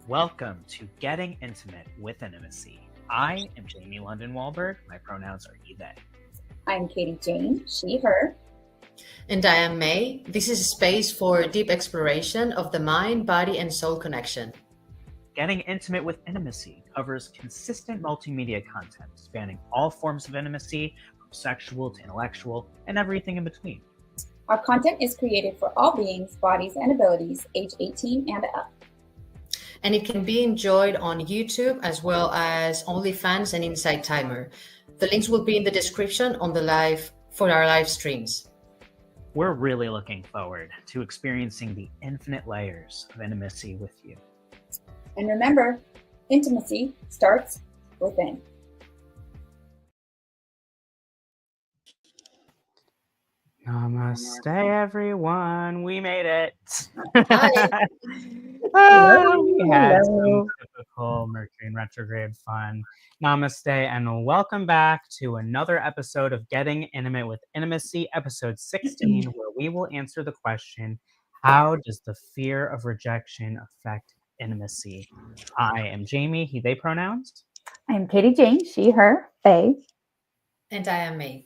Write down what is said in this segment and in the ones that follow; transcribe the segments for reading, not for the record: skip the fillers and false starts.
Welcome to Getting Intimate with Intimacy. I am Jamie London Wollberg. My pronouns are he, they. I'm Jayne, she, her. And I am May. This is a space for deep exploration of the mind, body, and soul connection. Getting Intimate with Intimacy covers consistent multimedia content spanning all forms of intimacy, from sexual to intellectual, and everything in between. Our content is created for all beings, bodies, and abilities, age 18 and up. And it can be enjoyed on YouTube as well as OnlyFans and InsightTimer. The links will be in the description on for our live streams. We're really looking forward to experiencing the infinite layers of intimacy with you. And remember, intimacy starts within. Namaste, everyone. We made it. Hi. We had some typical Mercury in retrograde fun. Namaste, and welcome back to another episode of Getting Intimate with Intimacy, episode 16, where we will answer the question, how does the fear of rejection affect intimacy? I am Jamie, he, they pronouns. I'm Jayne, she, her, they. And I am May.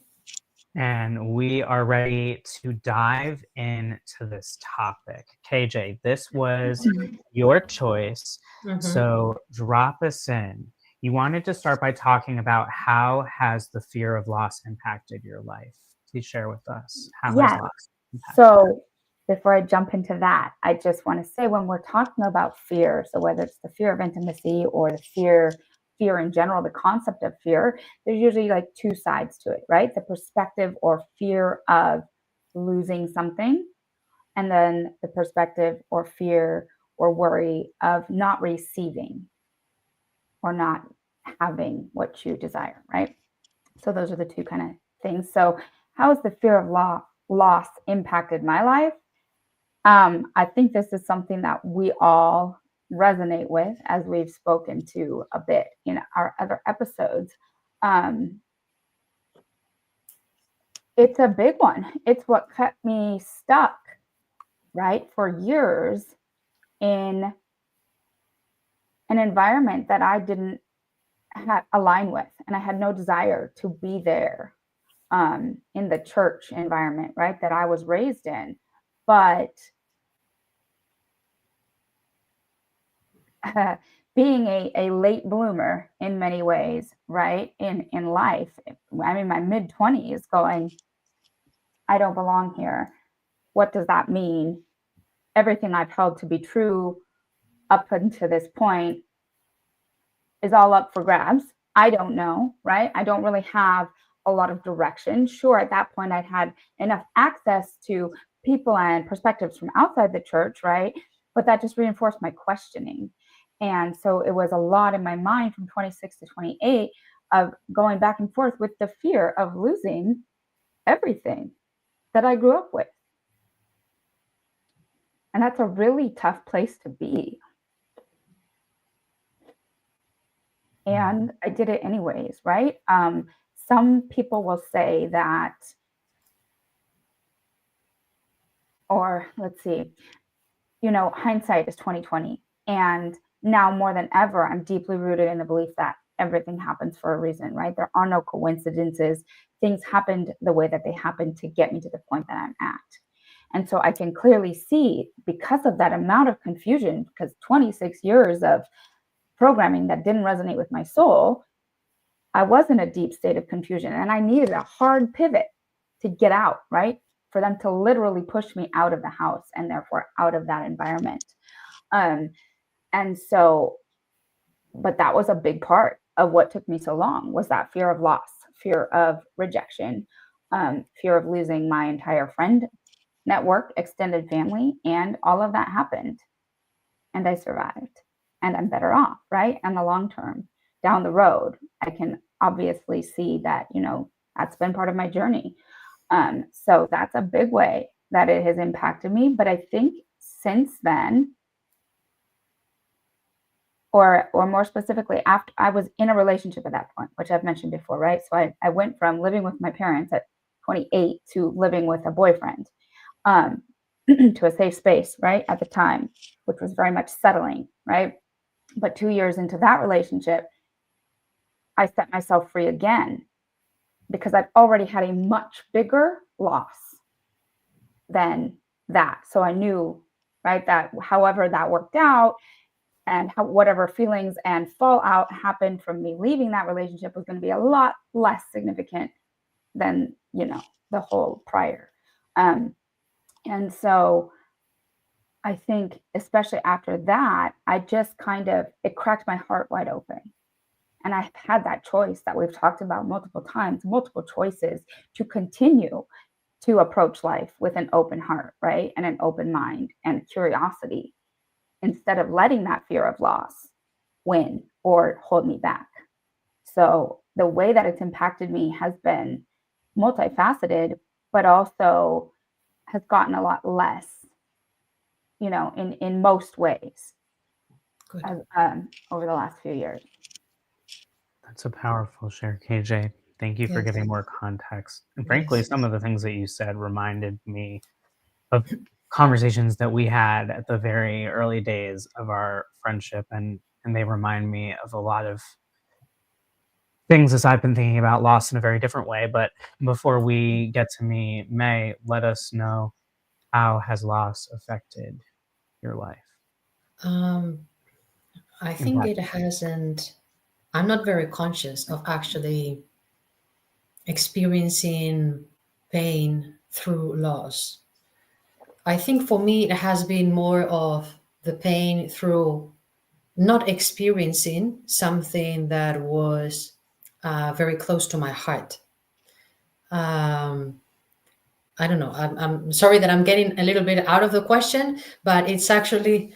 And we are ready to dive into this topic. KJ, this was your choice. So drop us in. You wanted to start by talking about how has the fear of loss impacted your life? Please share with us. How has loss impacted? So before I jump into that, I just want to say when we're talking about fear, so whether it's the fear of intimacy or the fear in general, the concept of fear, there's usually like two sides to it, right? The perspective or fear of losing something, and then the perspective or fear or worry of not receiving or not having what you desire, right? So those are the two kind of things. So how has the fear of loss impacted my life? I think this is something that we all resonate with, as we've spoken to a bit in our other episodes. It's a big one. It's what kept me stuck, right, for years in an environment that I didn't align with, and I had no desire to be there in the church environment, right, that I was raised in. But being a late bloomer in many ways, right, in life, I'm in my mid-20s going, I don't belong here. What does that mean? Everything I've held to be true up until this point is all up for grabs. I don't know, right? I don't really have a lot of direction. Sure, at that point, I'd had enough access to people and perspectives from outside the church, right? But that just reinforced my questioning. And so it was a lot in my mind from 26 to 28 of going back and forth with the fear of losing everything that I grew up with. And that's a really tough place to be. And I did it anyways, right? Some people will say that, or let's see, hindsight is 20/20. And now more than ever, I'm deeply rooted in the belief that everything happens for a reason, right? There are no coincidences. Things happened the way that they happened to get me to the point that I'm at. And so I can clearly see, because of that amount of confusion, because 26 years of programming that didn't resonate with my soul, I was in a deep state of confusion, and I needed a hard pivot to get out, right? For them to literally push me out of the house and therefore out of that environment. And so, but that was a big part of what took me so long, was that fear of loss, fear of rejection, fear of losing my entire friend network, extended family, and all of that happened. And I survived, and I'm better off, right? And the long term, down the road, I can obviously see that, that's been part of my journey. So that's a big way that it has impacted me. But I think since then, or more specifically, after I was in a relationship at that point, which I've mentioned before, right? So I went from living with my parents at 28 to living with a boyfriend, to a safe space, right, at the time, which was very much settling, right? But 2 years into that relationship, I set myself free again because I've already had a much bigger loss than that. So I knew, right, that however that worked out and whatever feelings and fallout happened from me leaving that relationship was going to be a lot less significant than, the whole prior. And so I think, especially after that, I just it cracked my heart wide open. And I've had that choice that we've talked about multiple times, multiple choices to continue to approach life with an open heart, right? And an open mind and curiosity instead of letting that fear of loss win or hold me back. So the way that it's impacted me has been multifaceted, but also has gotten a lot less, in most ways over the last few years. That's a powerful share, KJ. Thank you for Yes. giving more context. And frankly, Yes. some of the things that you said reminded me of conversations that we had at the very early days of our friendship, and they remind me of a lot of things as I've been thinking about loss in a very different way. But before we get to me, May, let us know, how has loss affected your life? I think it hasn't. I'm not very conscious of actually experiencing pain through loss. I think for me, it has been more of the pain through not experiencing something that was very close to my heart. I don't know. I'm sorry that I'm getting a little bit out of the question, but it's actually,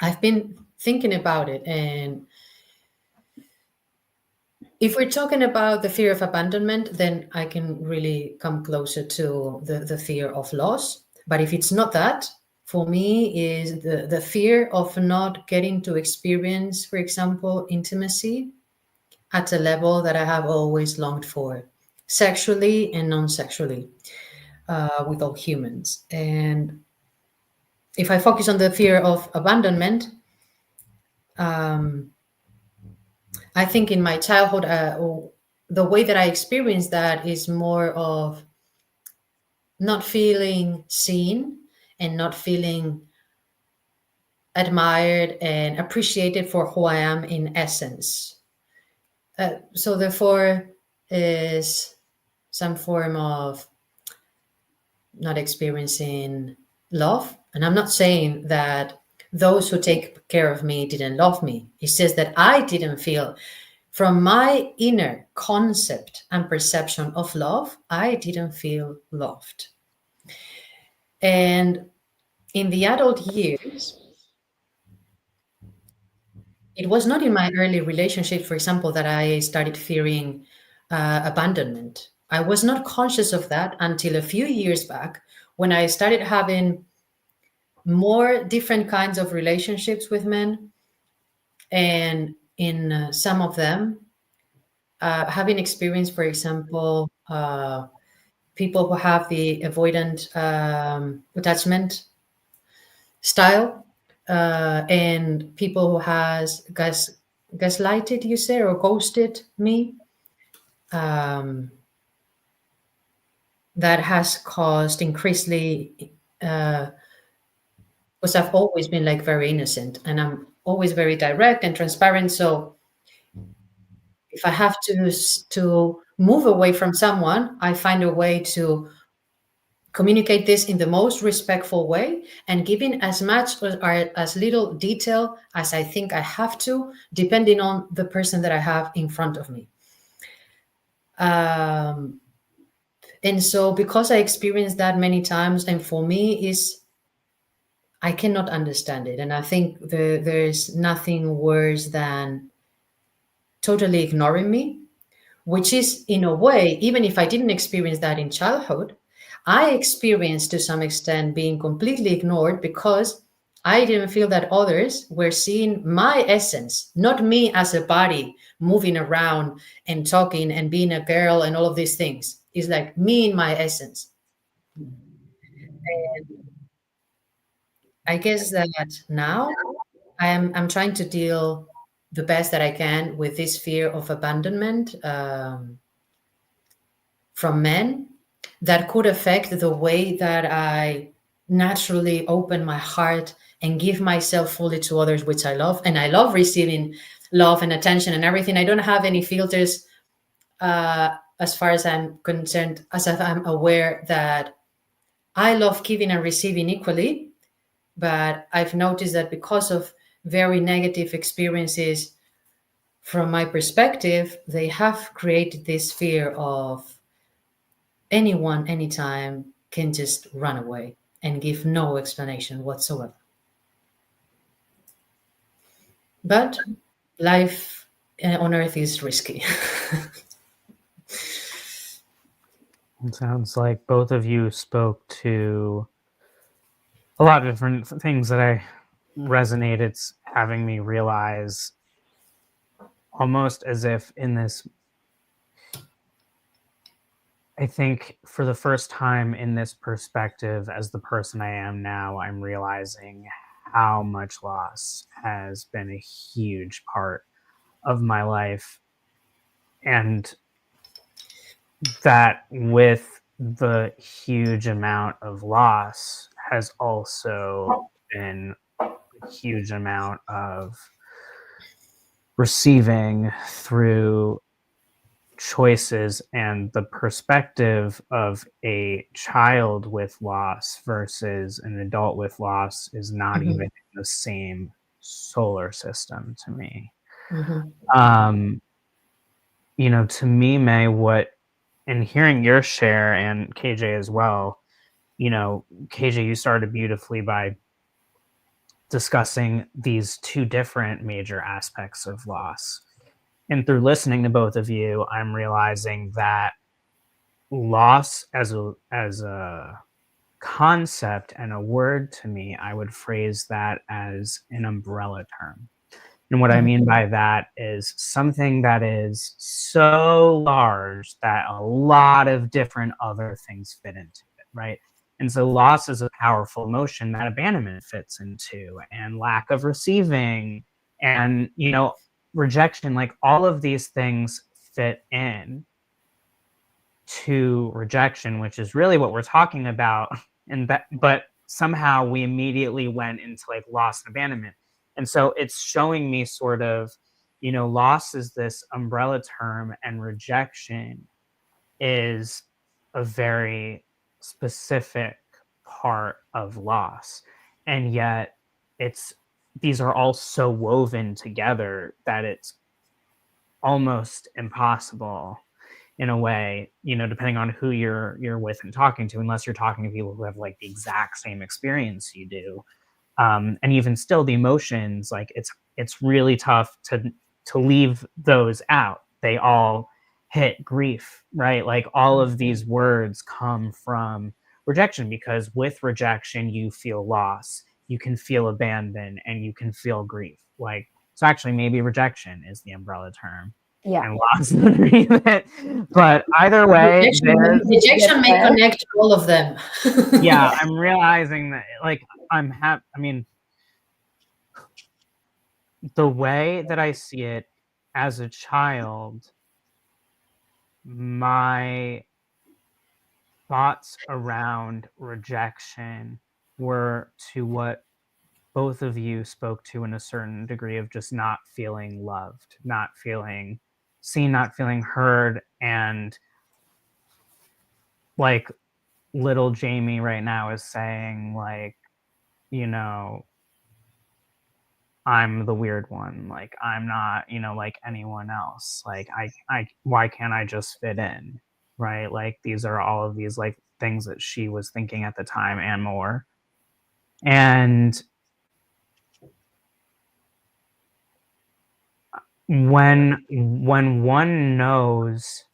I've been thinking about it. And if we're talking about the fear of abandonment, then I can really come closer to the fear of loss. But if it's not that, for me is the fear of not getting to experience, for example, intimacy at a level that I have always longed for, sexually and non-sexually, with all humans. And if I focus on the fear of abandonment, I think in my childhood, the way that I experienced that is more of not feeling seen and not feeling admired and appreciated for who I am in essence. So therefore is some form of not experiencing love. And I'm not saying that those who take care of me didn't love me. It says that I didn't feel, from my inner concept and perception of love, I didn't feel loved. And in the adult years, it was not in my early relationship, for example, that I started fearing abandonment. I was not conscious of that until a few years back when I started having more different kinds of relationships with men. And in some of them, having experienced, for example, people who have the avoidant attachment style, and people who has gaslighted, you say, or ghosted me, that has caused increasingly, because I've always been like very innocent and I'm always very direct and transparent. So if I have to move away from someone, I find a way to communicate this in the most respectful way and giving as much or as little detail as I think I have to, depending on the person that I have in front of me. And so because I experienced that many times, and for me I cannot understand it. And I think there's nothing worse than totally ignoring me, which is, in a way, even if I didn't experience that in childhood, I experienced to some extent being completely ignored because I didn't feel that others were seeing my essence, not me as a body moving around and talking and being a girl and all of these things. It's like me in my essence. And I guess that now I'm trying to deal the best that I can with this fear of abandonment from men that could affect the way that I naturally open my heart and give myself fully to others, which I love. And I love receiving love and attention and everything. I don't have any filters as far as I'm concerned, as if I'm aware that I love giving and receiving equally. But I've noticed that because of very negative experiences from my perspective, they have created this fear of anyone, anytime can just run away and give no explanation whatsoever. But life on Earth is risky. It sounds like both of you spoke to a lot of different things that I resonate. It's having me realize almost as if in this, I think for the first time in this perspective, as the person I am now, I'm realizing how much loss has been a huge part of my life. And that with the huge amount of loss has also been a huge amount of receiving through choices, and the perspective of a child with loss versus an adult with loss is not Mhm. even in the same solar system to me. Mhm. To me, May, and hearing your share, and KJ as well, KJ, you started beautifully by discussing these two different major aspects of loss. And through listening to both of you, I'm realizing that loss as a concept and a word, to me, I would phrase that as an umbrella term. And what I mean by that is something that is so large that a lot of different other things fit into it, right? And so loss is a powerful emotion that abandonment fits into, and lack of receiving, and, rejection, like all of these things fit in to rejection, which is really what we're talking about. But somehow we immediately went into like loss and abandonment. And so it's showing me sort of, loss is this umbrella term, and rejection is a very specific part of loss. And yet these are all so woven together that it's almost impossible in a way, depending on who you're with and talking to, unless you're talking to people who have like the exact same experience you do. And even still, the emotions, like it's really tough to leave those out. They all hit grief, right? Like all of these words come from rejection, because with rejection you feel loss, you can feel abandoned, and you can feel grief. Like, so actually maybe rejection is the umbrella term. Yeah. And loss underneath it. But either way, Rejection may connect all of them. yeah, I'm realizing that, like, I mean, the way that I see it as a child, my thoughts around rejection were to what both of you spoke to, in a certain degree of just not feeling loved, not feeling seen, not feeling heard. And like little Jamie right now is saying, like, I'm the weird one. Like, I'm not, like anyone else. Like, why can't I just fit in? Right? Like, these are all of these like things that she was thinking at the time and more. And when one knows,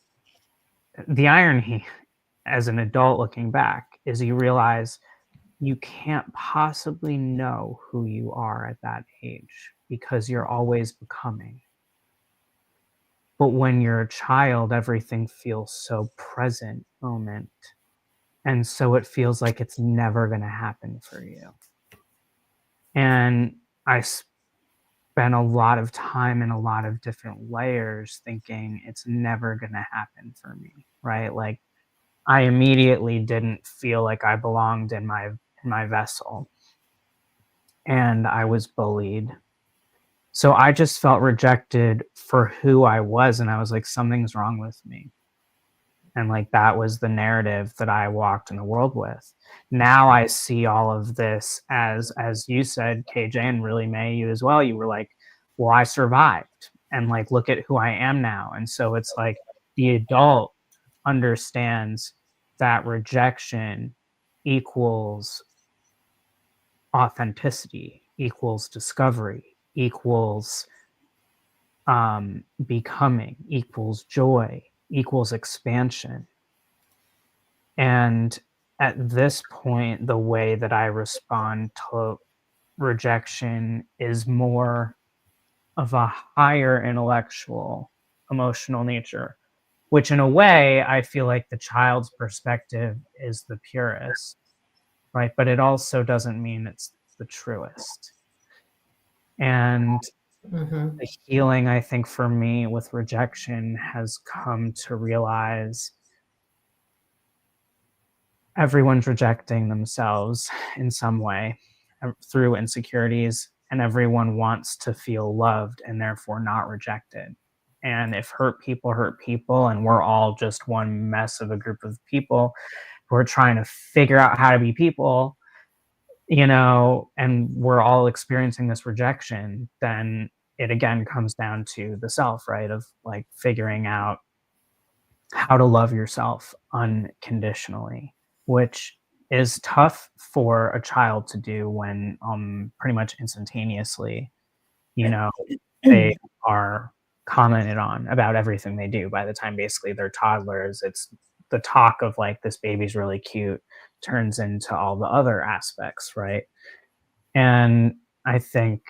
the irony as an adult looking back is you realize you can't possibly know who you are at that age, because you're always becoming. But when you're a child, everything feels so present moment. And so it feels like it's never going to happen for you. And spent a lot of time in a lot of different layers thinking it's never going to happen for me, right? Like, I immediately didn't feel like I belonged in my vessel, and I was bullied. So I just felt rejected for who I was, and I was like, something's wrong with me. And like, that was the narrative that I walked in the world with. Now I see all of this as you said, KJ, and really May, you as well. You were like, well, I survived, and like, look at who I am now. And so it's like the adult understands that rejection equals authenticity, equals discovery, equals becoming, equals joy, equals expansion. And at this point, the way that I respond to rejection is more of a higher intellectual, emotional nature, which in a way, I feel like the child's perspective is the purest, right? But it also doesn't mean it's the truest. And the healing, I think, for me with rejection has come to realize everyone's rejecting themselves in some way through insecurities, and everyone wants to feel loved and therefore not rejected. And if hurt people, and we're all just one mess of a group of people who are trying to figure out how to be people, you know, and we're all experiencing this rejection, then it again comes down to the self, right? Of like figuring out how to love yourself unconditionally, which is tough for a child to do when pretty much instantaneously, you know, they are commented on about everything they do. By the time basically they're toddlers, it's the talk of like, this baby's really cute turns into all the other aspects, right? And I think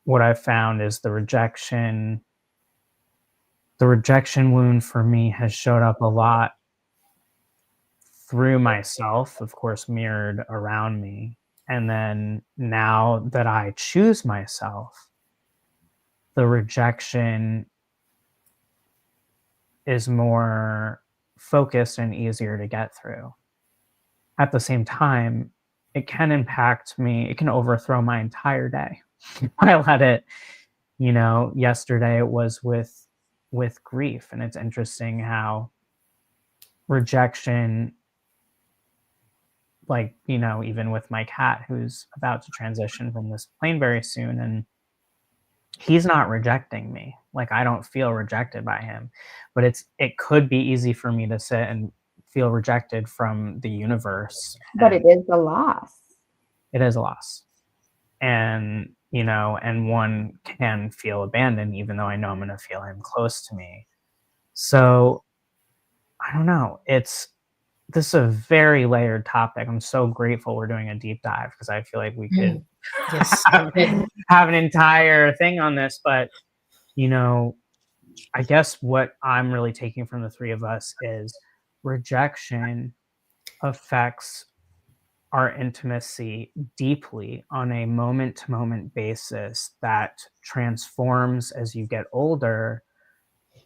what I've found is the rejection wound for me has showed up a lot through myself, of course, mirrored around me. And then now that I choose myself, the rejection is more focused and easier to get through. At the same time, it can impact me. It can overthrow my entire day. I let it, you know, yesterday it was with grief. And it's interesting how rejection, like, you know, even with my cat who's about to transition from this plane very soon, and he's not rejecting me. Like, I don't feel rejected by him, but it could be easy for me to sit and feel rejected from the universe. But it is a loss. It is a loss. And, you know, and one can feel abandoned, even though I know I'm going to feel him close to me. So I don't know. This is a very layered topic. I'm so grateful we're doing a deep dive, because I feel like we could have an entire thing on this. But, you know, I guess what I'm really taking from the three of us is rejection affects our intimacy deeply on a moment-to-moment basis that transforms as you get older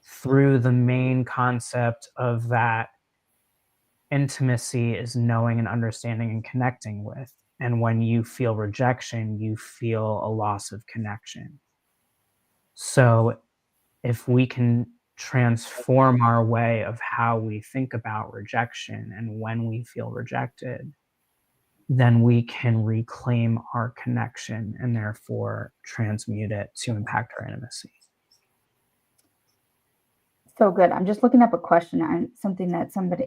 through the main concept of that intimacy is knowing and understanding and connecting with. And when you feel rejection, you feel a loss of connection. So if we can transform our way of how we think about rejection, and when we feel rejected, then we can reclaim our connection and therefore transmute it to impact our intimacy. So good. I'm just looking up a question on something that somebody,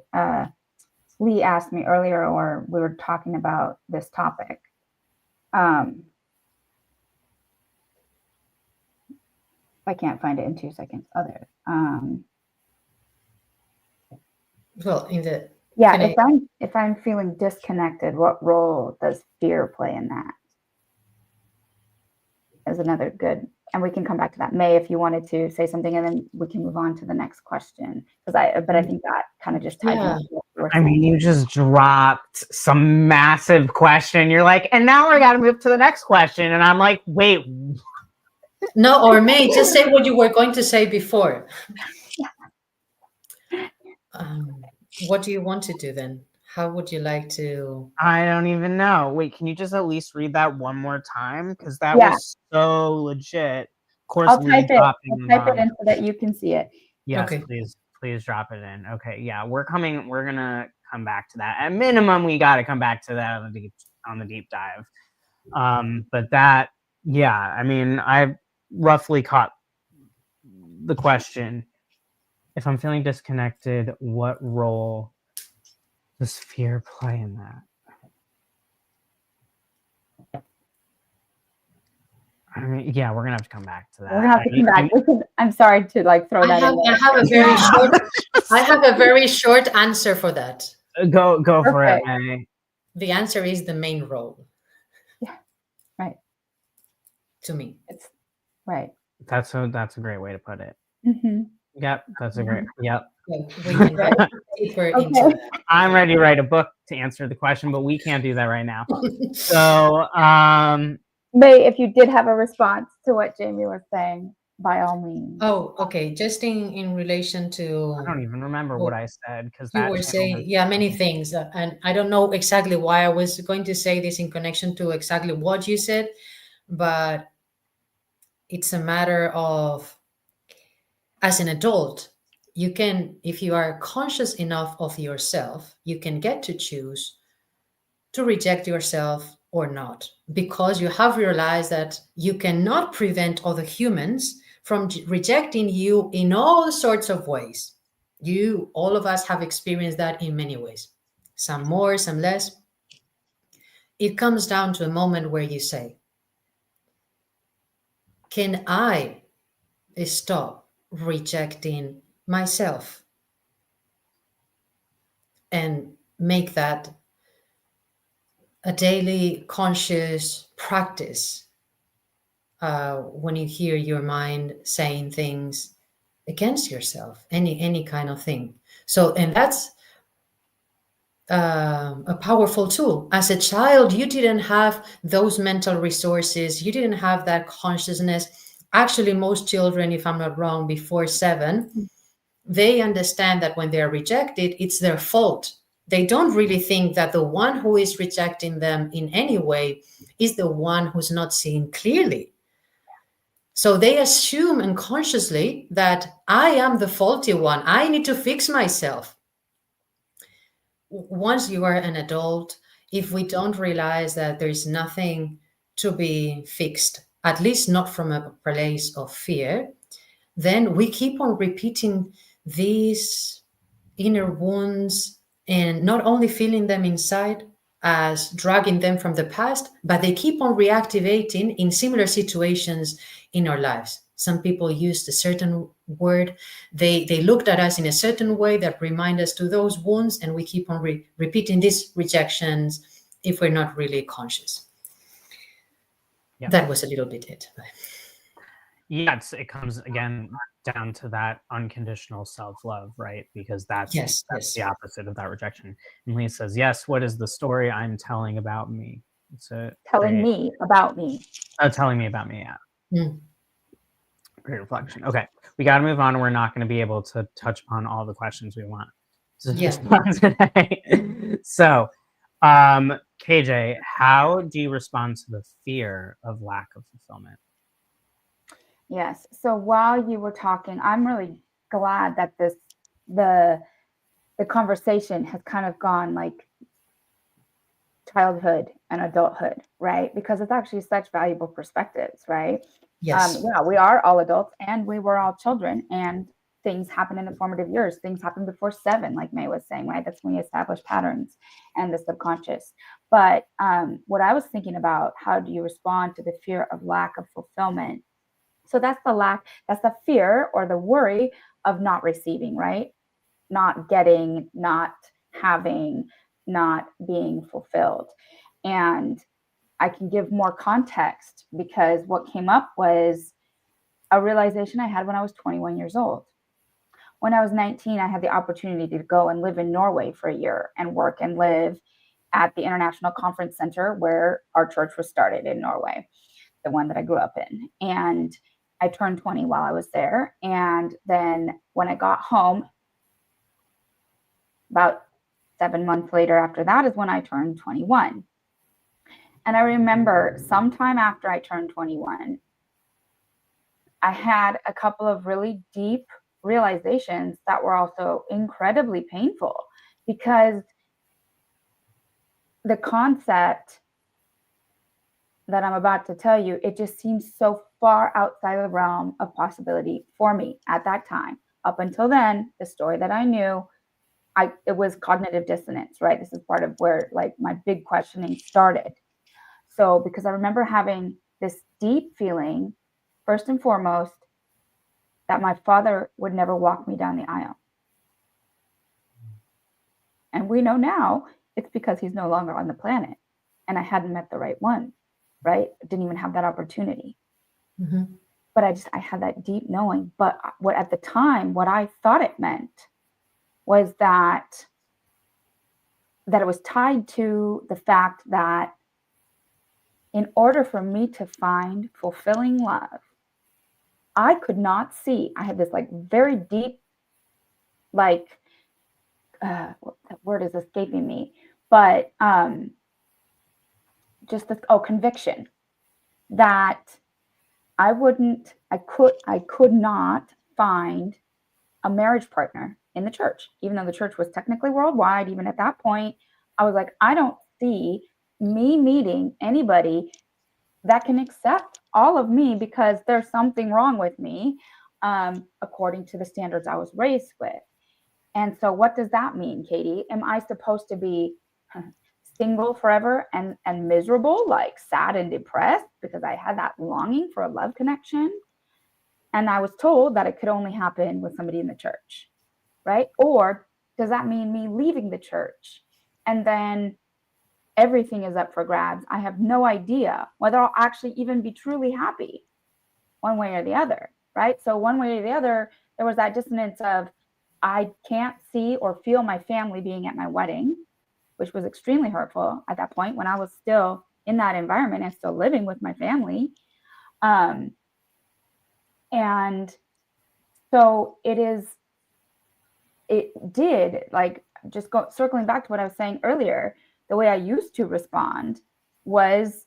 Lee asked me earlier, or we were talking about this topic. I can't find it in 2 seconds. Well, in the if I'm feeling disconnected, what role does fear play in that? Is another good, and we can come back to that. May, if you wanted to say something, and then we can move on to the next question, but I think that kind of just ties into what I mean, you just dropped some massive question. You're like, and now we got to move to the next question, and I'm like, wait. No, or May, just say what you were going to say before. What do you want to do then? How would you like to? I don't even know. Wait, can you just at least read that one more time? Because that Yeah. was so legit. Of course, I'll type it. I'll type it on. in so that you can see it. Yes, Okay. please drop it in. Okay, yeah, we're gonna come back to that. At minimum, we got to come back to that on the deep dive. But that, yeah, I mean, I roughly caught the question. If I'm feeling disconnected, what role does fear play in that? I mean, yeah, we're gonna have to come back to that. We're gonna have to come back. I'm sorry to like throw that in there. I have a very short answer for that. Go for it, May. The answer is the main role. Yeah, right. To me, it's right. That's a great way to put it. Mm-hmm. Yep, that's a great. Yep. We can go deeper into that. I'm ready to write a book to answer the question, but we can't do that right now. So, May, if you did have a response to what Jamie was saying, by all means. Oh, okay. Just in relation to, I don't even remember what I said because you were saying, many things, and I don't know exactly why I was going to say this in connection to exactly what you said, but it's a matter of, as an adult, you can, if you are conscious enough of yourself, you can get to choose to reject yourself or not, because you have realized that you cannot prevent other humans from rejecting you in all sorts of ways. All of us have experienced that in many ways, some more, some less. It comes down to a moment where you say, can I stop rejecting myself and make that a daily conscious practice when you hear your mind saying things against yourself, any kind of thing. So, and that's a powerful tool. As a child, you didn't have those mental resources. You didn't have that consciousness. Actually, most children, if I'm not wrong, before 7, they understand that when they're rejected, it's their fault. They don't really think that the one who is rejecting them in any way is the one who's not seeing clearly. So they assume unconsciously that I am the faulty one. I need to fix myself. Once you are an adult, if we don't realize that there's nothing to be fixed, at least not from a place of fear, then we keep on repeating these inner wounds and not only feeling them inside as dragging them from the past, but they keep on reactivating in similar situations in our lives. Some people used a certain word. They looked at us in a certain way that remind us to those wounds, and we keep on repeating these rejections if we're not really conscious. Yeah. That was a little bit it. Yeah, it comes again down to that unconditional self-love, right? Because that's the opposite of that rejection. And Lee says, yes, what is the story I'm telling about me? It's telling me about me. Telling me about me, yeah. Great reflection. Okay, we got to move on. We're not going to be able to touch upon all the questions we want to respond today. So, KJ, how do you respond to the fear of lack of fulfillment? Yes. So while you were talking, I'm really glad that the conversation has kind of gone like childhood and adulthood, right? Because it's actually such valuable perspectives, right? Yes. Yeah, we are all adults and we were all children, and things happen in the formative years. Things happen before 7, like May was saying, right? That's when you establish patterns and the subconscious. But what I was thinking about, how do you respond to the fear of lack of fulfillment? So that's the fear or the worry of not receiving, right? Not getting, not having, not being fulfilled. And I can give more context because what came up was a realization I had when I was 21 years old. When I was 19, I had the opportunity to go and live in Norway for a year and work and live at the International Conference Center where our church was started in Norway, the one that I grew up in. And I turned 20 while I was there. And then when I got home, about 7 months later after that is when I turned 21. And I remember sometime after I turned 21, I had a couple of really deep realizations that were also incredibly painful, because the concept that I'm about to tell you, it just seems so far outside the realm of possibility for me at that time. Up until then, the story that I knew, it was cognitive dissonance, right? This is part of where like my big questioning started. So because I remember having this deep feeling, first and foremost, that my father would never walk me down the aisle. And we know now it's because he's no longer on the planet and I hadn't met the right one, right? I didn't even have that opportunity. Mm-hmm. But I had that deep knowing. But what at the time, what I thought it meant was that it was tied to the fact that in order for me to find fulfilling love, I could not see. I had this like very deep, like, that word is escaping me, but just this, conviction that I could not find a marriage partner in the church, even though the church was technically worldwide. Even at that point, I was like, I don't see me meeting anybody that can accept all of me, because there's something wrong with me, according to the standards I was raised with. And so what does that mean, Katie? Am I supposed to be single forever and miserable, like sad and depressed because I had that longing for a love connection? And I was told that it could only happen with somebody in the church, right? Or does that mean me leaving the church and then everything is up for grabs? I have no idea whether I'll actually even be truly happy one way or the other, right? So one way or the other, there was that dissonance of I can't see or feel my family being at my wedding, which was extremely hurtful at that point when I was still in that environment and still living with my family. And so it did, like, circling back to what I was saying earlier, the way I used to respond was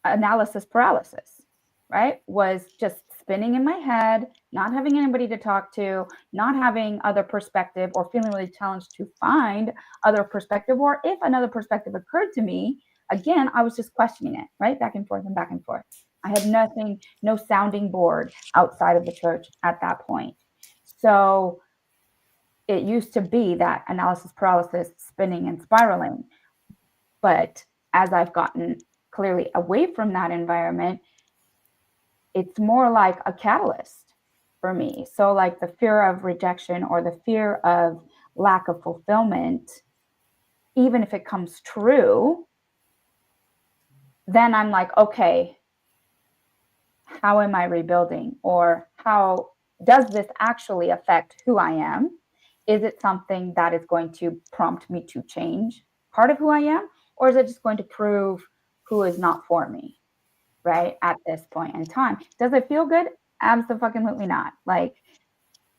analysis paralysis, right? Was just spinning in my head, not having anybody to talk to, not having other perspective, or feeling really challenged to find other perspective. Or if another perspective occurred to me, again, I was just questioning it, right? Back and forth and back and forth. I had nothing, no sounding board outside of the church at that point. So it used to be that analysis paralysis, spinning and spiraling. But as I've gotten clearly away from that environment, it's more like a catalyst for me. So like the fear of rejection or the fear of lack of fulfillment, even if it comes true, then I'm like, okay, how am I rebuilding? Or how does this actually affect who I am? Is it something that is going to prompt me to change part of who I am? Or is it just going to prove who is not for me, right? At this point in time. Does it feel good? Absolutely not. Like,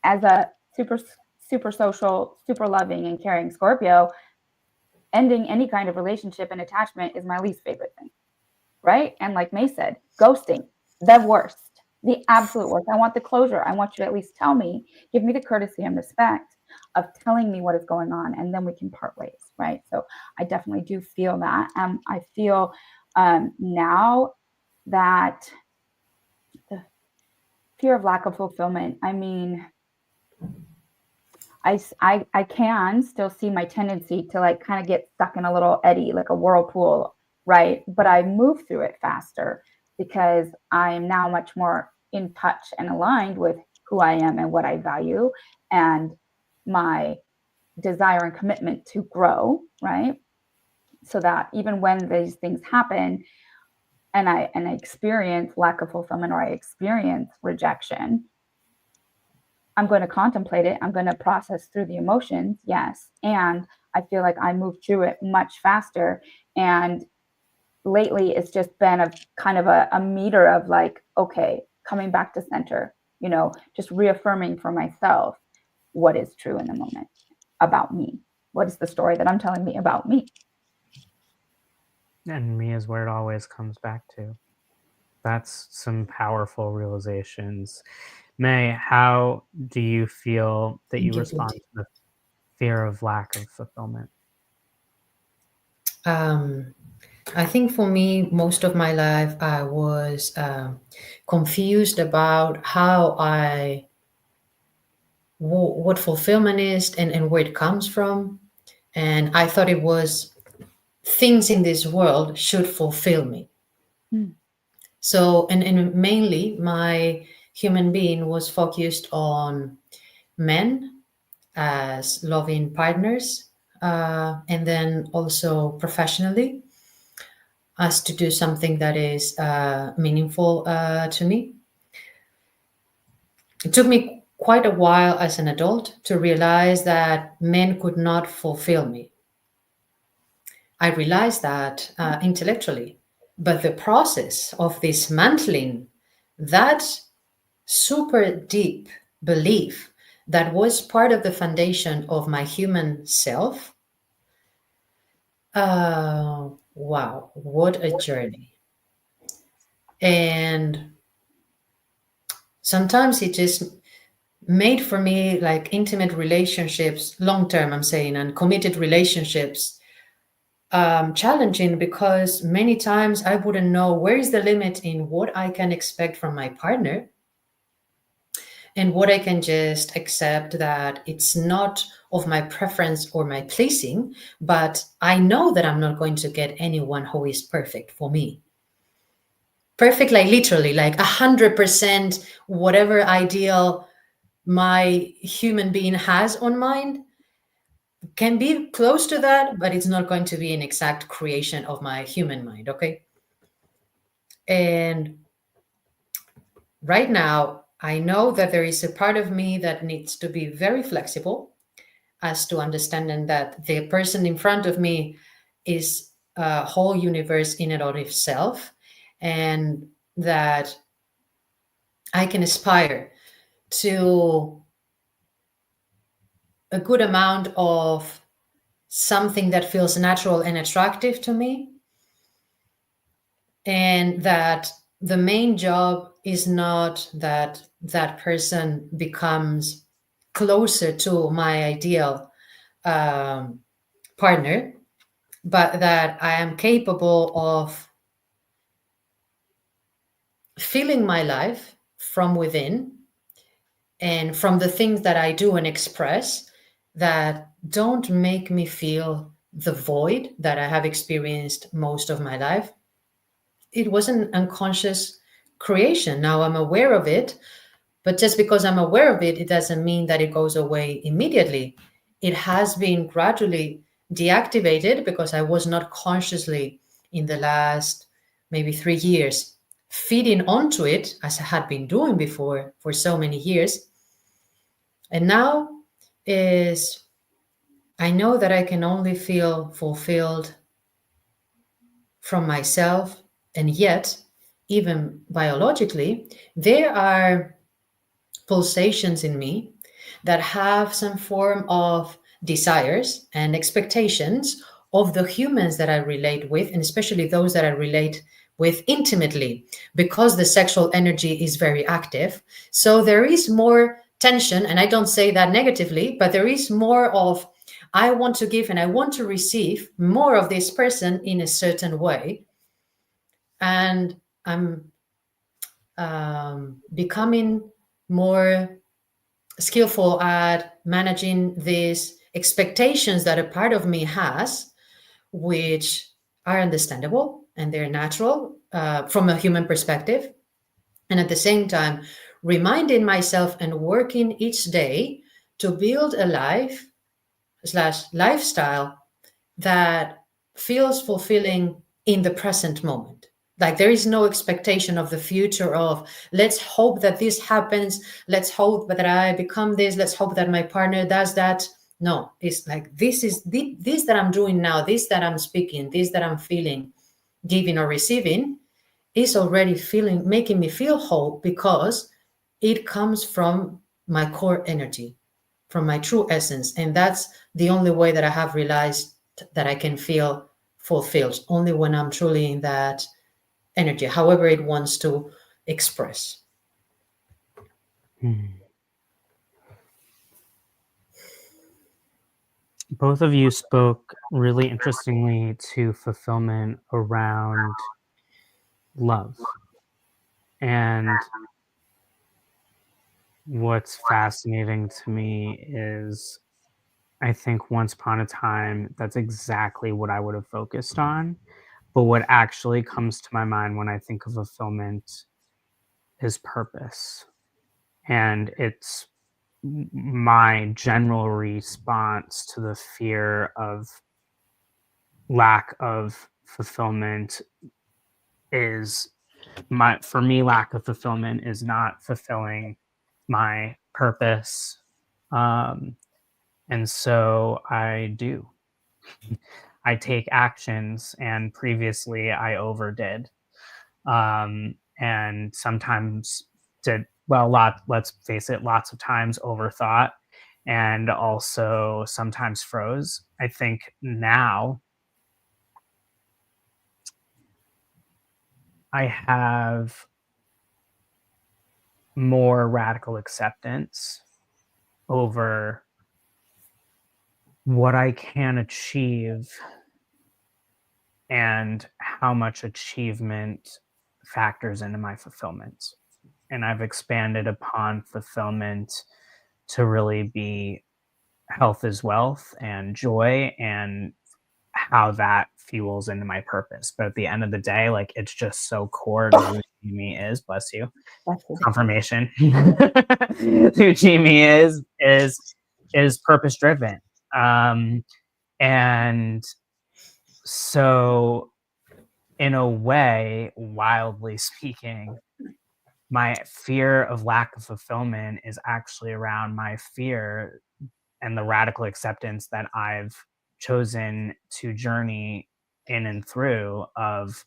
as a super social, super loving and caring Scorpio, ending any kind of relationship and attachment is my least favorite thing, right? And like May said, ghosting, the worst, the absolute worst. I want the closure. I want you to at least tell me, give me the courtesy and respect of telling me what is going on, and then we can part ways, right? So I definitely do feel that. I feel now that the fear of lack of fulfillment, I mean, I can still see my tendency to like kind of get stuck in a little eddy, like a whirlpool, right? But I move through it faster because I'm now much more in touch and aligned with who I am and what I value and my desire and commitment to grow, right? So that even when these things happen and I experience lack of fulfillment or I experience rejection, I'm going to contemplate it. I'm going to process through the emotions. Yes. And I feel like I move through it much faster. And lately it's just been a kind of a meter of like, okay, coming back to center, just reaffirming for myself what is true in the moment about me. What is the story that I'm telling me about me? And me is where it always comes back to. That's some powerful realizations. May, how do you feel that you respond to the fear of lack of fulfillment? I think for me, most of my life, I was confused about what fulfillment is and where it comes from. And I thought it was things in this world should fulfill me. So, and mainly my human being was focused on men as loving partners, and then also professionally as to do something that is meaningful to me. It took me quite a while as an adult to realize that men could not fulfill me. I realized that intellectually, but the process of dismantling that super deep belief that was part of the foundation of my human self, wow, what a journey. And sometimes it just made for me like intimate relationships, long term, I'm saying, and committed relationships challenging, because many times I wouldn't know where is the limit in what I can expect from my partner and what I can just accept that it's not of my preference or my pleasing, but I know that I'm not going to get anyone who is perfect for me. Perfect, like literally, like 100%, whatever ideal my human being has on mind can be close to that, but it's not going to be an exact creation of my human mind, okay? And right now, I know that there is a part of me that needs to be very flexible as to understanding that the person in front of me is a whole universe in and of itself, and that I can aspire to a good amount of something that feels natural and attractive to me, and that the main job is not that that person becomes closer to my ideal partner, but that I am capable of feeling my life from within and from the things that I do and express that don't make me feel the void that I have experienced most of my life. It was an unconscious creation. Now I'm aware of it, but just because I'm aware of it, it doesn't mean that it goes away immediately. It has been gradually deactivated because I was not consciously in the last maybe 3 years feeding onto it as I had been doing before for so many years. And now is I know that I can only feel fulfilled from myself, and yet even biologically there are pulsations in me that have some form of desires and expectations of the humans that I relate with, and especially those that I relate with intimately, because the sexual energy is very active. So there is more tension, and I don't say that negatively, but there is more of I want to give and I want to receive more of this person in a certain way. And I'm becoming more skillful at managing these expectations that a part of me has, which are understandable and they're natural from a human perspective. And at the same time, reminding myself and working each day to build a life/lifestyle that feels fulfilling in the present moment. Like there is no expectation of the future of let's hope that this happens, let's hope that I become this, let's hope that my partner does that. No, it's like this is this that I'm doing now, this that I'm speaking, this that I'm feeling, giving or receiving is already making me feel whole, because it comes from my core energy, from my true essence. And that's the only way that I have realized that I can feel fulfilled, only when I'm truly in that energy, however it wants to express. Both of you spoke really interestingly to fulfillment around love. And what's fascinating to me is, I think once upon a time, that's exactly what I would have focused on. But what actually comes to my mind when I think of fulfillment is purpose. And it's my general response to the fear of lack of fulfillment is for me, lack of fulfillment is not fulfilling my purpose. And so I do. I take actions, and previously I overdid. And sometimes let's face it, lots of times overthought, and also sometimes froze. I think now I have more radical acceptance over what I can achieve and how much achievement factors into my fulfillment. And I've expanded upon fulfillment to really be health is wealth and joy, and how that fuels into my purpose. But at the end of the day, like, it's just so core to who Jamie is. Bless you. Confirmation. Who Jamie is purpose driven. And so, in a way, wildly speaking, my fear of lack of fulfillment is actually around my fear and the radical acceptance that I've chosen to journey in and through of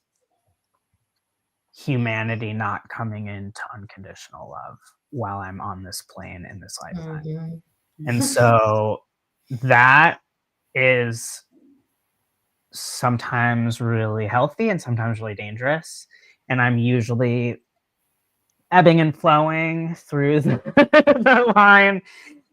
humanity not coming into unconditional love while I'm on this plane in this lifetime. Mm-hmm. And so that is sometimes really healthy and sometimes really dangerous. And I'm usually ebbing and flowing through the line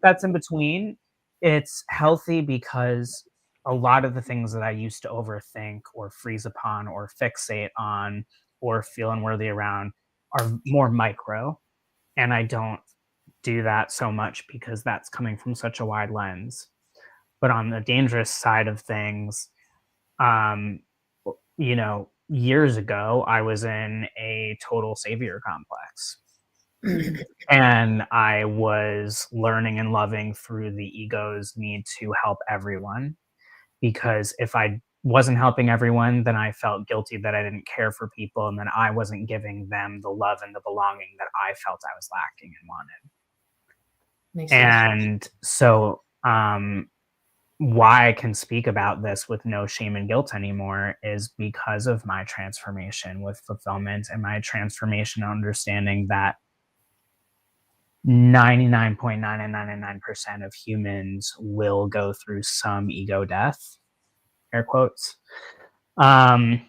that's in between. It's healthy because a lot of the things that I used to overthink or freeze upon or fixate on or feel unworthy around are more micro. And I don't do that so much because that's coming from such a wide lens. But on the dangerous side of things, um, years ago, I was in a total savior complex. And I was learning and loving through the ego's need to help everyone. Because if I wasn't helping everyone, then I felt guilty that I didn't care for people, and then I wasn't giving them the love and the belonging that I felt I was lacking and wanted. Makes sense. And so, why I can speak about this with no shame and guilt anymore is because of my transformation with fulfillment and my transformation understanding that 99.999% of humans will go through some ego death, air quotes. And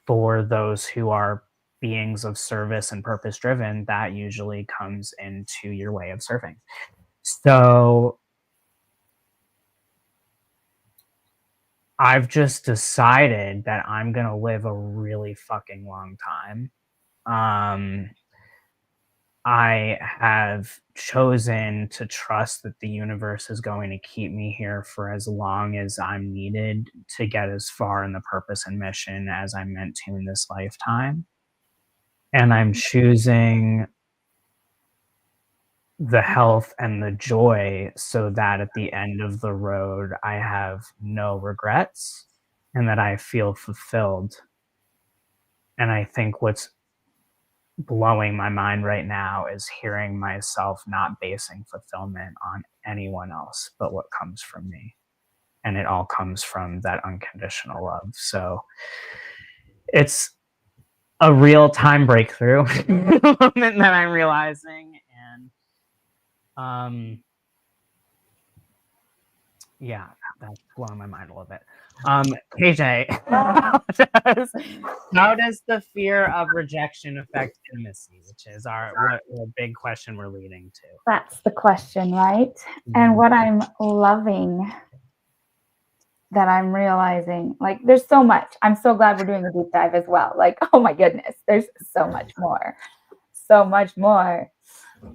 for those who are beings of service and purpose driven, that usually comes into your way of serving. So I've just decided that I'm going to live a really fucking long time. I have chosen to trust that the universe is going to keep me here for as long as I'm needed to get as far in the purpose and mission as I'm meant to in this lifetime. And I'm choosing the health and the joy so that at the end of the road, I have no regrets and that I feel fulfilled. And I think what's blowing my mind right now is hearing myself not basing fulfillment on anyone else but what comes from me. And it all comes from that unconditional love. So it's a real time breakthrough moment that I'm realizing. And yeah, that's blowing my mind a little bit. KJ, how does the fear of rejection affect intimacy, which is what big question we're leading to? That's the question, right? And what I'm loving that I'm realizing, like, there's so much. I'm so glad we're doing a deep dive as well. Like, oh my goodness, there's so much more. So much more.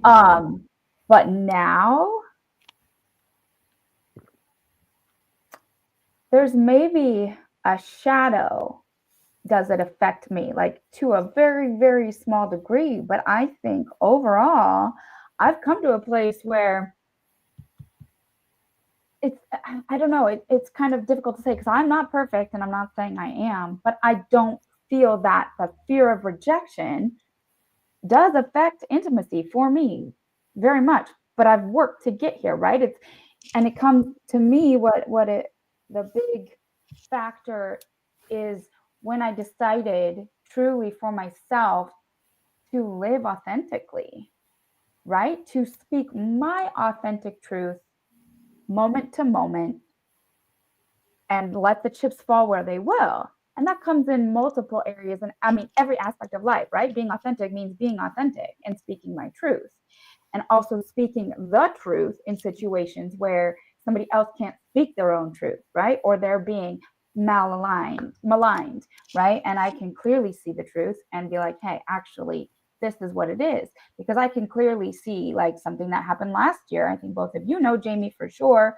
But now there's maybe a shadow. Does it affect me, like, to a very, very small degree? But I think overall, I've come to a place where I don't know, it's kind of difficult to say because I'm not perfect and I'm not saying I am, but I don't feel that the fear of rejection does affect intimacy for me very much. But I've worked to get here, right? It comes to me the big factor is when I decided truly for myself to live authentically, right? To speak my authentic truth moment to moment and let the chips fall where they will. And that comes in multiple areas. And I mean, every aspect of life, right? Being authentic means being authentic and speaking my truth. And also speaking the truth in situations where somebody else can't speak their own truth, right? Or they're being maligned, right? And I can clearly see the truth and be like, hey, actually, this is what it is. Because I can clearly see, like, something that happened last year. I think both of you know, Jayme, for sure,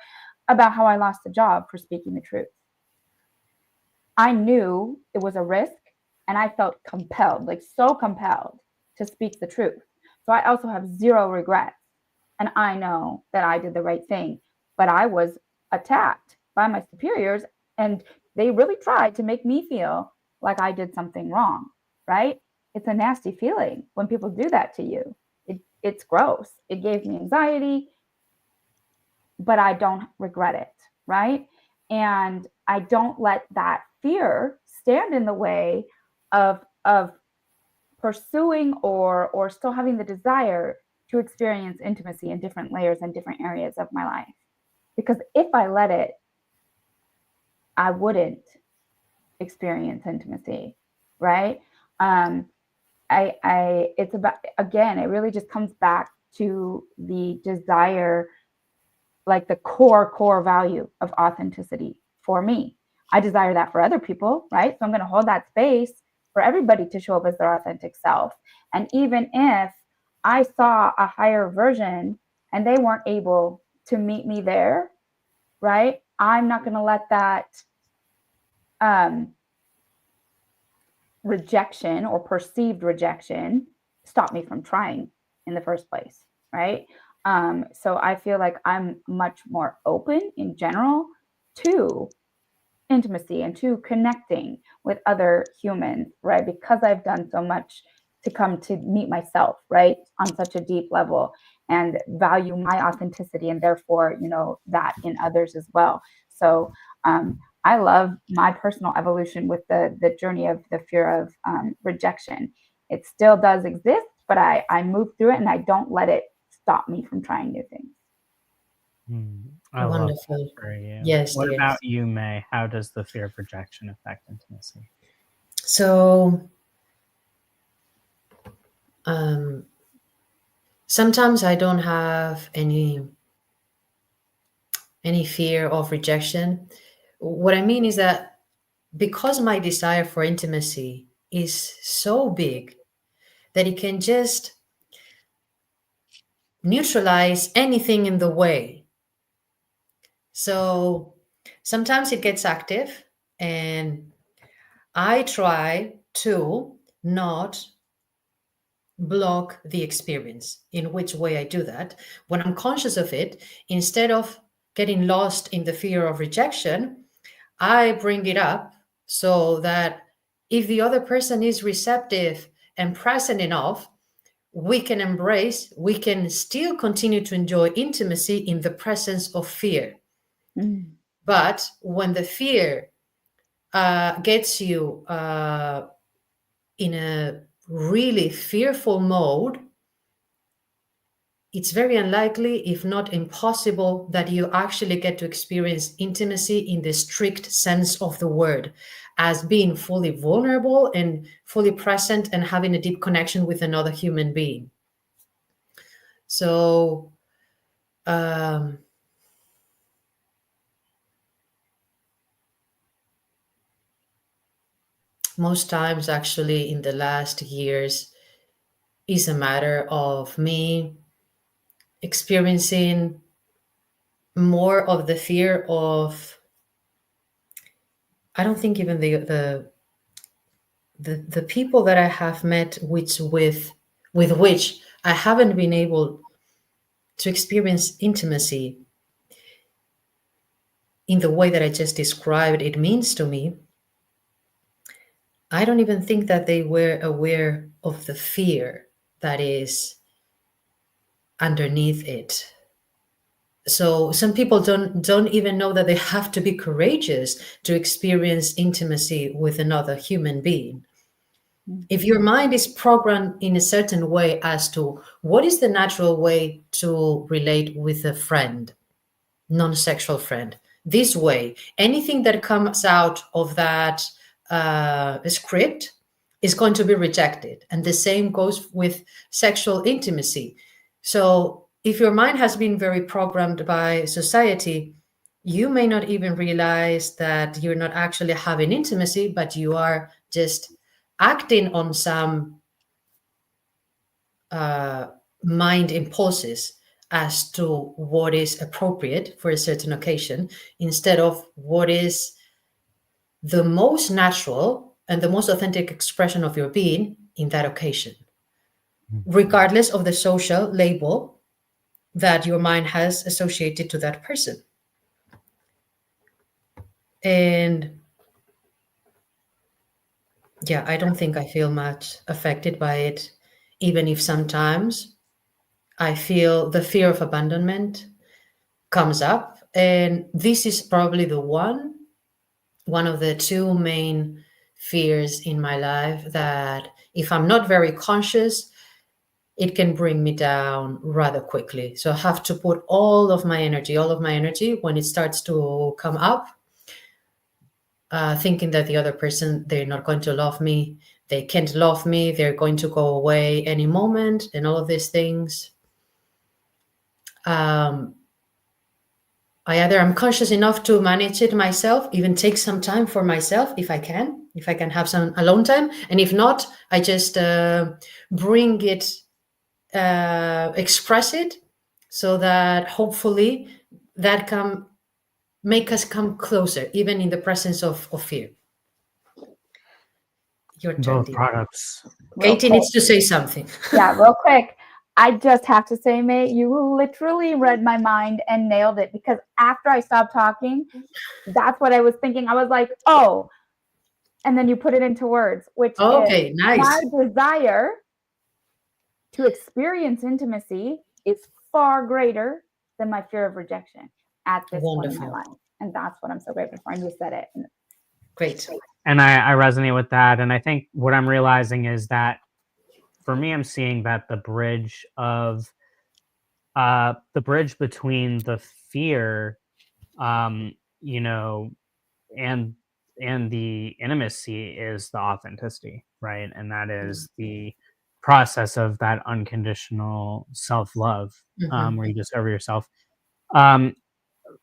about how I lost a job for speaking the truth. I knew it was a risk and I felt compelled, like so compelled to speak the truth. So I also have zero regrets. And I know that I did the right thing, but I was attacked by my superiors and they really tried to make me feel like I did something wrong, right? It's a nasty feeling when people do that to you. It's gross. It gave me anxiety, but I don't regret it, right? And I don't let that fear stand in the way of pursuing or still having the desire to experience intimacy in different layers and different areas of my life. Because if I let it, I wouldn't experience intimacy, right? It's about, again, it really just comes back to the desire, like the core value of authenticity for me. I desire that for other people, right? So I'm going to hold that space for everybody to show up as their authentic self. And even if I saw a higher version and they weren't able to meet me there, right? I'm not going to let that rejection or perceived rejection stop me from trying in the first place, right? So I feel like I'm much more open in general to intimacy and to connecting with other humans, right? Because I've done so much to come to meet myself, right, on such a deep level and value my authenticity and therefore, that in others as well. So I love my personal evolution with the journey of the fear of rejection. It still does exist, but I move through it and I don't let it stop me from trying new things. I Wonderful. love that for you. Yes. What about you, May? How does the fear of rejection affect intimacy? So sometimes I don't have any fear of rejection. What I mean is that because my desire for intimacy is so big that it can just neutralize anything in the way. So sometimes it gets active and I try to not block the experience. In which way I do that? When I'm conscious of it, instead of getting lost in the fear of rejection, I bring it up so that if the other person is receptive and present enough, we can still continue to enjoy intimacy in the presence of fear. But when the fear gets you in a really fearful mode, it's very unlikely, if not impossible, that you actually get to experience intimacy in the strict sense of the word, as being fully vulnerable and fully present and having a deep connection with another human being. So, most times, actually, in the last years, is a matter of me experiencing more of the fear of, I don't think even the people that I have met with which I haven't been able to experience intimacy in the way that I just described it means to me. I don't even think that they were aware of the fear that is underneath it. So some people don't even know that they have to be courageous to experience intimacy with another human being. If your mind is programmed in a certain way as to what is the natural way to relate with a friend, non-sexual friend, this way, anything that comes out of that script is going to be rejected. And the same goes with sexual intimacy. So if your mind has been very programmed by society, you may not even realize that you're not actually having intimacy, but you are just acting on some mind impulses as to what is appropriate for a certain occasion, instead of what is the most natural and the most authentic expression of your being in that occasion, regardless of the social label that your mind has associated to that person. And yeah, I don't think I feel much affected by it, even if sometimes I feel the fear of abandonment comes up. And this is probably the one of the two main fears in my life that if I'm not very conscious, it can bring me down rather quickly. So I have to put all of my energy when it starts to come up, thinking that the other person, they're not going to love me, they can't love me, they're going to go away any moment, and all of these things. I either am conscious enough to manage it myself, even take some time for myself if I can have some alone time. And if not, I just bring it, express it, so that hopefully that can make us come closer, even in the presence of fear. Your turn, Both dear. products. Katie needs to say something. Yeah, real quick. I just have to say, May, you literally read my mind and nailed it, because after I stopped talking, that's what I was thinking. I was like, oh, and then you put it into words, which Okay, is nice. my desire to experience intimacy is far greater than my fear of rejection at this point in my life. And that's what I'm so grateful for. And you said it. Great. And I resonate with that. And I think what I'm realizing is that for me, I'm seeing that the bridge between the fear, you know, and the intimacy is the authenticity, right? And that is the process of that unconditional self-love, where you discover yourself.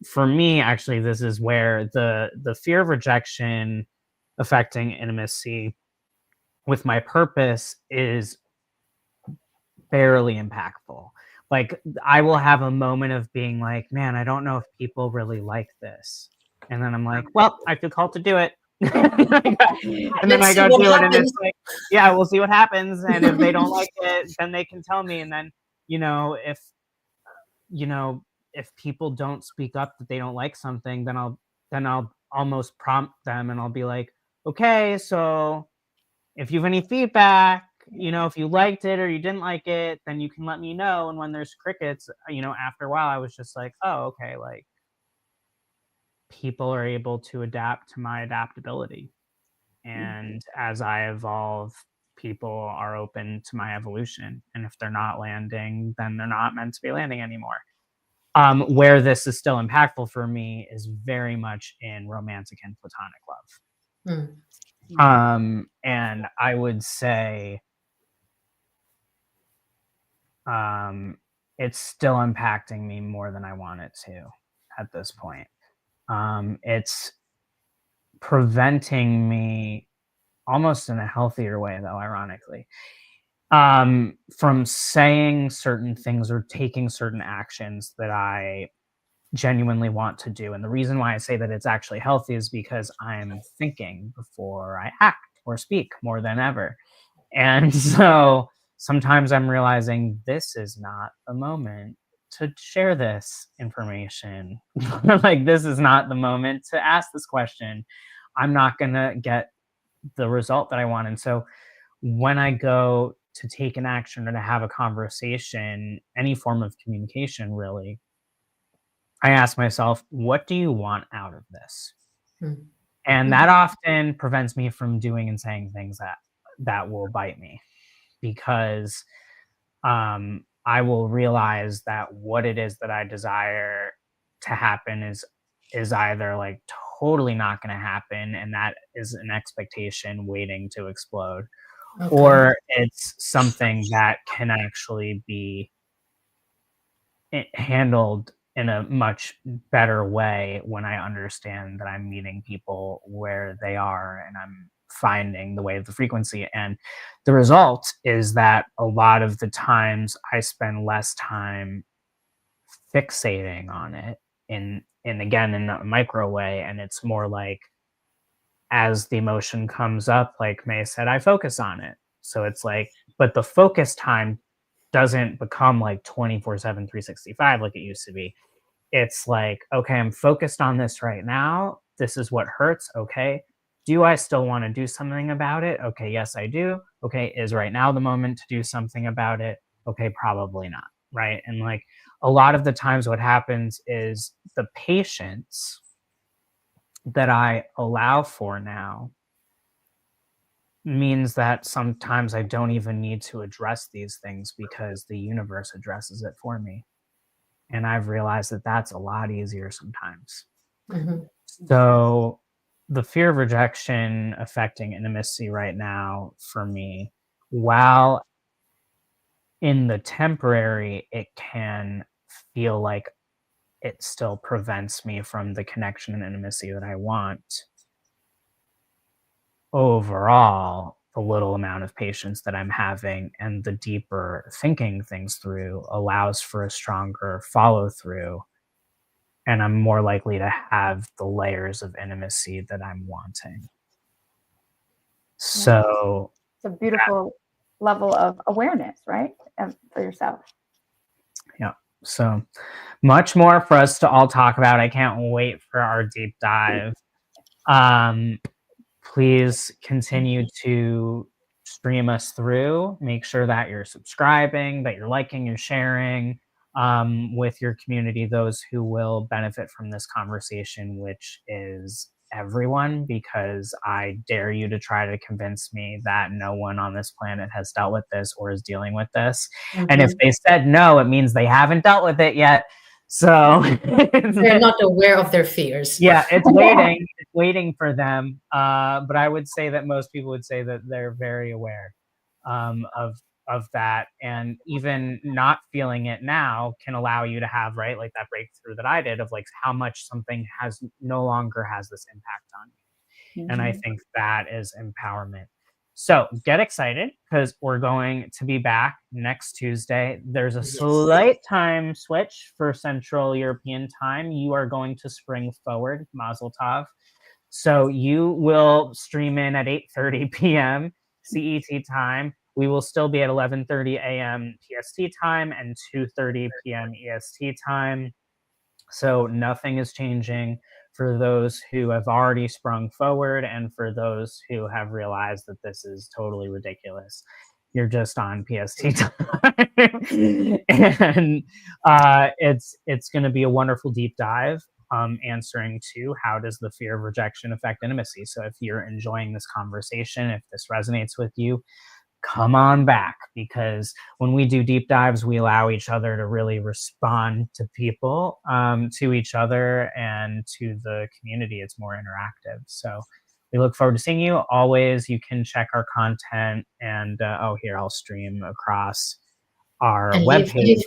For me, actually, this is where the fear of rejection affecting intimacy with my purpose is barely impactful. Like, I will have a moment of being like, man, I don't know if people really like this. And then I'm like, well, I feel called to do it. And then I go do it, and it's like, yeah, we'll see what happens. And if they don't like it, then they can tell me. And then, if people don't speak up that they don't like something, then I'll almost prompt them, and I'll be like, okay, so if you have any feedback, if you liked it or you didn't like it, then you can let me know. And when there's crickets, after a while, I was just like, oh, okay, like, people are able to adapt to my adaptability. And as I evolve people are open to my evolution. And if they're not landing, then they're not meant to be landing anymore. Where this is still impactful for me is very much in romantic and platonic love. And I would say it's still impacting me more than I want it to at this point. It's preventing me, almost in a healthier way though, ironically, from saying certain things or taking certain actions that I genuinely want to do. And the reason why I say that it's actually healthy is because I'm thinking before I act or speak more than ever. And so sometimes I'm realizing this is not the moment to share this information. Like, this is not the moment to ask this question. I'm not going to get the result that I want. And so when I go to take an action or to have a conversation, any form of communication, really, I ask myself, what do you want out of this? And that often prevents me from doing and saying things that will bite me, because I will realize that what it is that I desire to happen is either like totally not going to happen, and that is an expectation waiting to explode, or it's something that can actually be handled in a much better way when I understand that I'm meeting people where they are and I'm finding the wave, the frequency. And the result is that a lot of the times I spend less time fixating on it in again, in a micro way. And it's more like, as the emotion comes up, like May said, I focus on it. So it's like, but the focus time doesn't become like 24/7, 365 like it used to be. It's like, okay, I'm focused on this right now. This is what hurts. Okay. Do I still want to do something about it? Okay, yes, I do. Okay, is right now the moment to do something about it? Okay, probably not. Right. And like a lot of the times, what happens is the patience that I allow for now means that sometimes I don't even need to address these things because the universe addresses it for me. And I've realized that that's a lot easier sometimes. So the fear of rejection affecting intimacy right now for me, while in the temporary, it can feel like it still prevents me from the connection and intimacy that I want. Overall, the little amount of patience that I'm having and the deeper thinking things through allows for a stronger follow through. And I'm more likely to have the layers of intimacy that I'm wanting. So it's a beautiful level of awareness, right? For yourself. Yeah. So much more for us to all talk about. I can't wait for our deep dive. Please continue to stream us through. Make sure that you're subscribing, that you're liking, you're sharing with your community, those who will benefit from this conversation, which is everyone, because I dare you to try to convince me that no one on this planet has dealt with this or is dealing with this. And if they said no, it means they haven't dealt with it yet. So they're not aware of their fears. Yeah, it's waiting. It's waiting for them. But I would say that most people would say that they're very aware of that, and even not feeling it now can allow you to have, right, like that breakthrough that I did of like how much something no longer has this impact on me. And I think that is empowerment. So get excited, because we're going to be back next Tuesday. There's a slight time switch for Central European time. You are going to spring forward, Mazel Tov. So you will stream in at 8:30 p.m. CET time. We will still be at 11:30 a.m. PST time and 2:30 p.m. EST time. So nothing is changing for those who have already sprung forward, and for those who have realized that this is totally ridiculous. You're just on PST time. And it's going to be a wonderful deep dive answering to how does the fear of rejection affect intimacy. So if you're enjoying this conversation, if this resonates with you, come on back, because when we do deep dives, we allow each other to really respond to people, to each other, and to the community. It's more interactive. So we look forward to seeing you. Always, you can check our content, and here, I'll stream across our And webpage.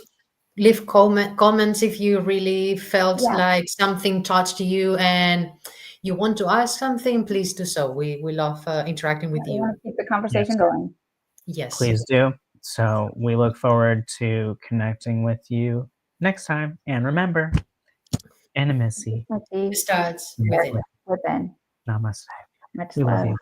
leave comments if you really felt like something touched you and you want to ask something. Please do so. We love interacting with you. Keep the conversation going. Yes, please do. So we look forward to connecting with you next time. And remember, intimacy starts within. Within. Namaste. Much We love love. you.